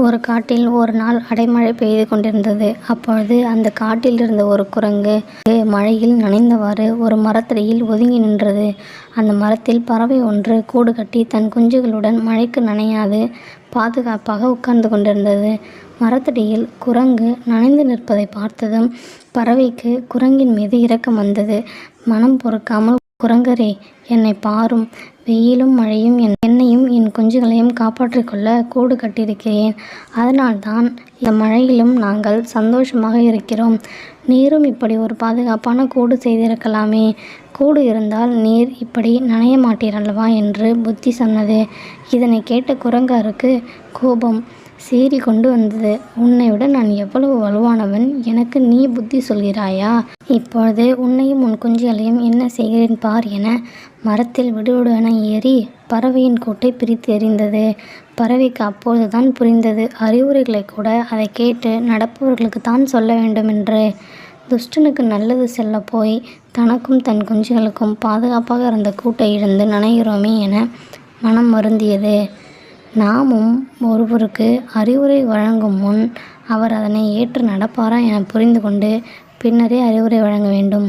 ஒரு காட்டில் ஒரு நாள் அடைமழை பெய்து கொண்டிருந்தது. அப்பொழுது அந்த காட்டில் இருந்த ஒரு குரங்கு மழையில் நனைந்தவாறு ஒரு மரத்தடியில் ஒதுங்கி நின்றது. அந்த மரத்தில் பறவை ஒன்று கூடு கட்டி தன் குஞ்சுகளுடன் மழைக்கு நனையாது பாதுகாப்பாக உட்கார்ந்து கொண்டிருந்தது. மரத்தடியில் குரங்கு நனைந்து நிற்பதை பார்த்ததும் பறவைக்கு குரங்கின் மீது இரக்கம் வந்தது. மனம் பொறுக்காமல், குரங்கரே, என்னை பாரும், வெயிலும் மழையும் என்னையும் என் குஞ்சுகளையும் காப்பாற்றிக் கொள்ள கூடு கட்டியிருக்கிறேன். அதனால்தான் இந்த மழையிலும் நாங்கள் சந்தோஷமாக இருக்கிறோம். நீரும் இப்படி ஒரு பாதுகாப்பான கூடு செய்திருக்கலாமே. கூடு இருந்தால் நீர் இப்படி நனைய மாட்டீரல்லவா என்று புத்தி சொன்னது. இதனை கேட்ட குரங்காருக்கு கோபம் சீறி கொண்டு வந்தது. உன்னை விட நான் எவ்வளவு வலுவானவன், எனக்கு நீ புத்தி சொல்கிறாயா? இப்பொழுது உன்னையும் உன் குஞ்சுகளையும் என்ன செய்கிறேன் பார் என மரத்தில் விடுவிடுவென ஏறி பறவையின் கூட்டை பிரித்து எறிந்தது. பறவைக்கு அப்போதுதான் புரிந்தது, அறிவுரைகளை கூட அதை கேட்டு நடப்பவர்களுக்கு தான் சொல்ல வேண்டும் என்று. துஷ்டனுக்கு நல்லது செல்ல போய் தனக்கும் தன் குஞ்சுகளுக்கும் பாதுகாப்பாக இருந்த கூட்டை இழந்து நனைகிறோமே என மனம் வருந்தியது. நாமும் ஒருவருக்கு அறிவுரை வழங்கும் முன் அவர் அதனை ஏற்று நடப்பாரா என புரிந்து கொண்டு பின்னரே அறிவுரை வழங்க வேண்டும்.